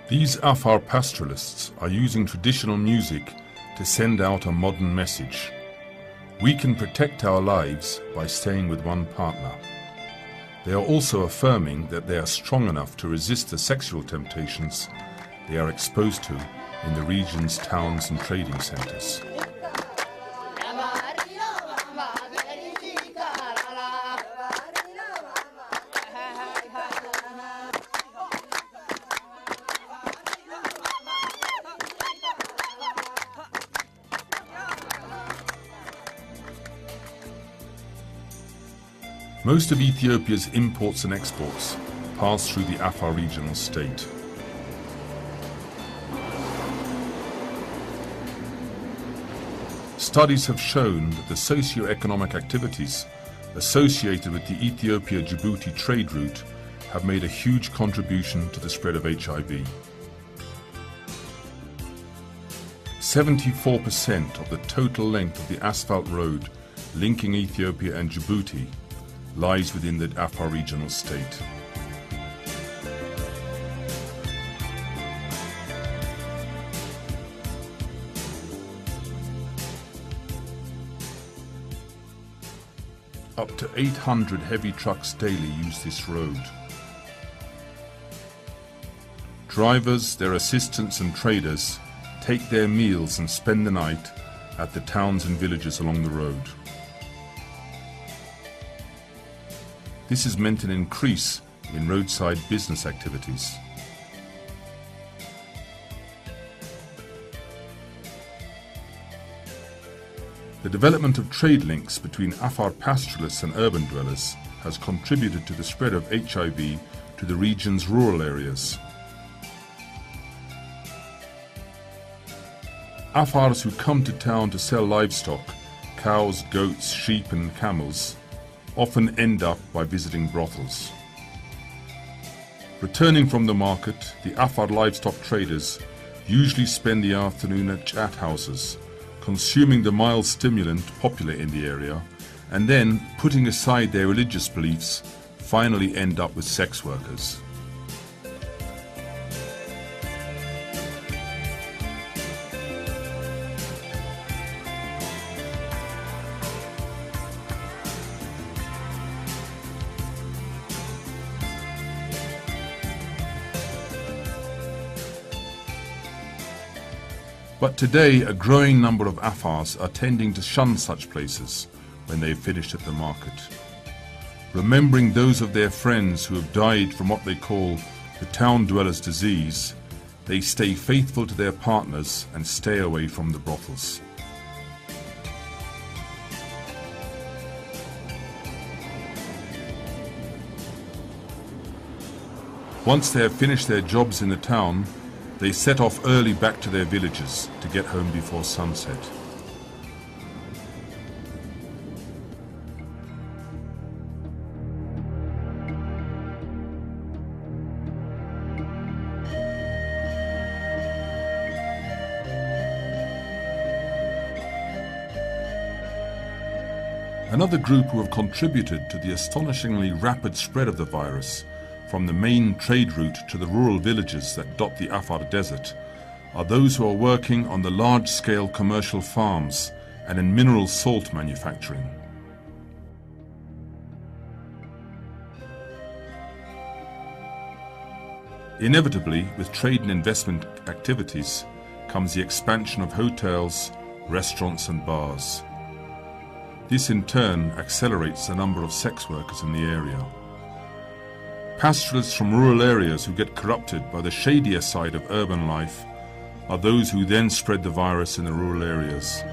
These Afar pastoralists are using traditional music to send out a modern message. We can protect our lives by staying with one partner. They are also affirming that they are strong enough to resist the sexual temptations they are exposed to in the region's towns and trading centers. Most of Ethiopia's imports and exports pass through the Afar regional state. Studies have shown that the socio-economic activities associated with the Ethiopia-Djibouti trade route have made a huge contribution to the spread of HIV. 74% of the total length of the asphalt road linking Ethiopia and Djibouti lies within the Afar regional state. Up to 800 heavy trucks daily use this road. Drivers, their assistants and traders take their meals and spend the night at the towns and villages along the road. This has meant an increase in roadside business activities. The development of trade links between Afar pastoralists and urban dwellers has contributed to the spread of HIV to the region's rural areas. Afars who come to town to sell livestock, cows, goats, sheep and camels, often end up by visiting brothels. Returning from the market, the Afar livestock traders usually spend the afternoon at chat houses, consuming the mild stimulant popular in the area, and then, putting aside their religious beliefs, finally end up with sex workers. But today, a growing number of Afars are tending to shun such places when they've finished at the market. Remembering those of their friends who have died from what they call the town dweller's disease, they stay faithful to their partners and stay away from the brothels. Once they have finished their jobs in the town, they set off early back to their villages to get home before sunset. Another group who have contributed to the astonishingly rapid spread of the virus from the main trade route to the rural villages that dot the Afar desert are those who are working on the large-scale commercial farms and in mineral salt manufacturing. Inevitably, with trade and investment activities comes the expansion of hotels, restaurants and bars. This in turn accelerates the number of sex workers in the area. Pastoralists from rural areas who get corrupted by the shadier side of urban life are those who then spread the virus in the rural areas.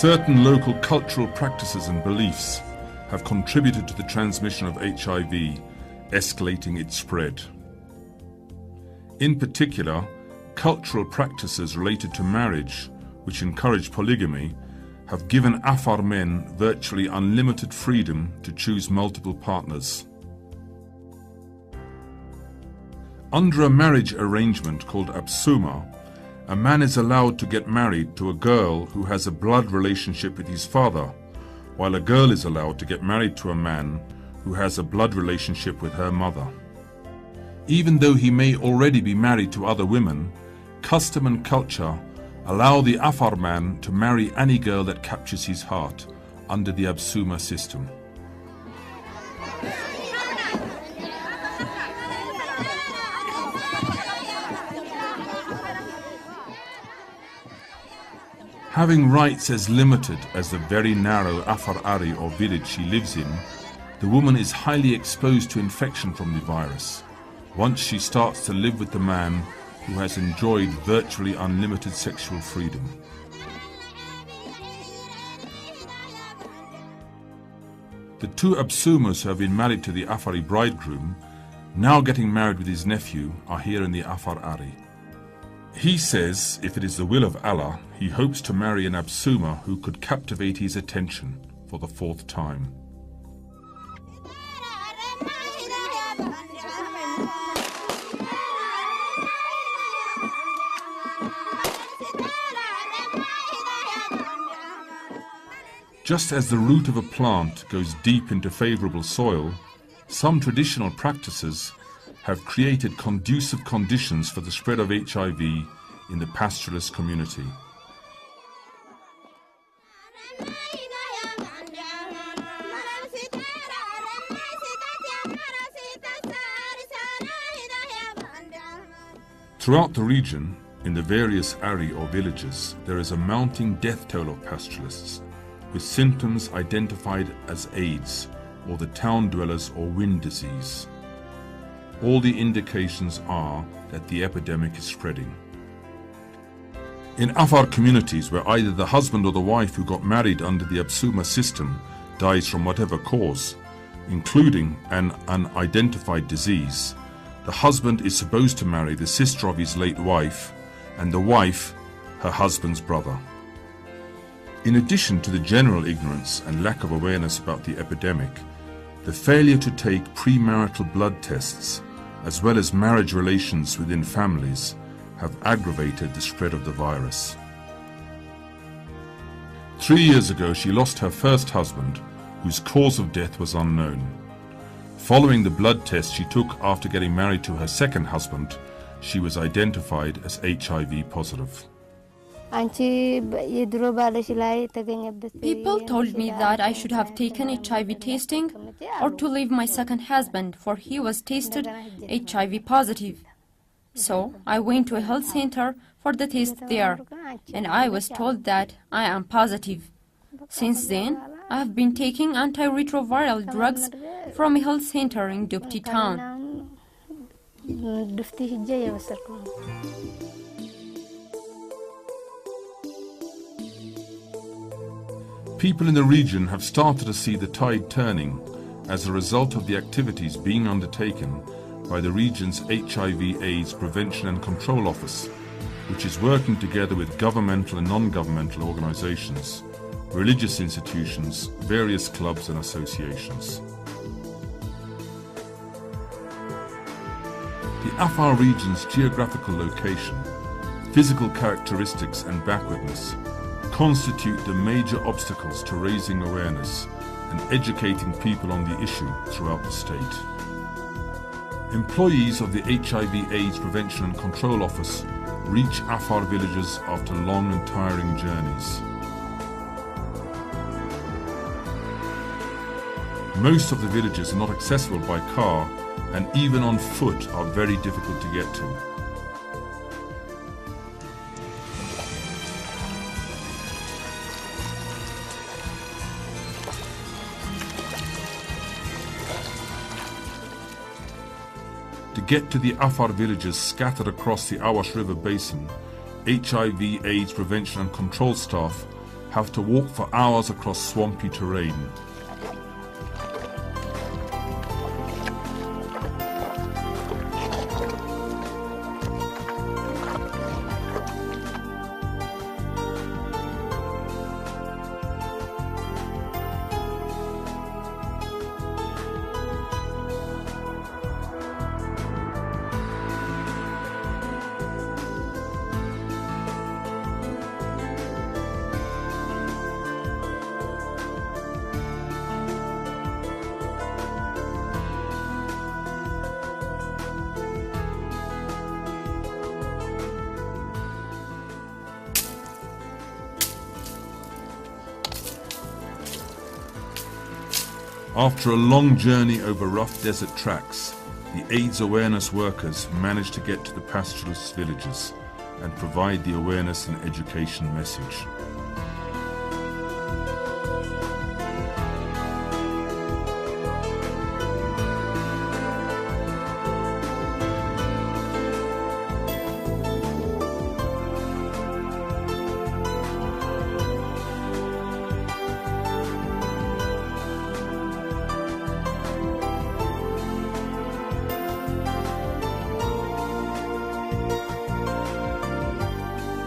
Certain local cultural practices and beliefs have contributed to the transmission of HIV, escalating its spread. In particular, cultural practices related to marriage, which encourage polygamy, have given Afar men virtually unlimited freedom to choose multiple partners. Under a marriage arrangement called Absuma, a man is allowed to get married to a girl who has a blood relationship with his father, while a girl is allowed to get married to a man who has a blood relationship with her mother. Even though he may already be married to other women, custom and culture allow the Afar man to marry any girl that captures his heart under the Absuma system. Having rights as limited as the very narrow Afar Ari or village she lives in, the woman is highly exposed to infection from the virus once she starts to live with the man who has enjoyed virtually unlimited sexual freedom. The two Absumas who have been married to the Afari bridegroom, now getting married with his nephew, are here in the Afar Ari. He says if it is the will of Allah, he hopes to marry an Absuma who could captivate his attention for the fourth time. Just as the root of a plant goes deep into favorable soil, some traditional practices have created conducive conditions for the spread of HIV in the pastoralist community. Throughout the region, in the various Ari or villages, there is a mounting death toll of pastoralists, with symptoms identified as AIDS or the town dwellers or wind disease. All the indications are that the epidemic is spreading. In Afar communities where either the husband or the wife who got married under the Absuma system dies from whatever cause, including an unidentified disease, the husband is supposed to marry the sister of his late wife and the wife her husband's brother. In addition to the general ignorance and lack of awareness about the epidemic, the failure to take premarital blood tests as well as marriage relations within families have aggravated the spread of the virus. 3 years ago, she lost her first husband, whose cause of death was unknown. Following the blood test she took after getting married to her second husband, she was identified as HIV positive. People told me that I should have taken HIV testing or to leave my second husband, for he was tested HIV positive. So I went to a health center for the test there, and I was told that I am positive. Since then, I have been taking antiretroviral drugs from a health center in Dupti town. People in the region have started to see the tide turning as a result of the activities being undertaken by the region's HIV/AIDS Prevention and Control Office, which is working together with governmental and non-governmental organizations, religious institutions, various clubs and associations. The Afar region's geographical location, physical characteristics and backwardness constitute the major obstacles to raising awareness and educating people on the issue throughout the state. Employees of the HIV/AIDS Prevention and Control Office reach Afar villages after long and tiring journeys. Most of the villages are not accessible by car and even on foot are very difficult to get to. To get to the Afar villages scattered across the Awash River basin, HIV/AIDS Prevention and Control staff have to walk for hours across swampy terrain. After a long journey over rough desert tracks, the AIDS awareness workers managed to get to the pastoralist villages and provide the awareness and education message.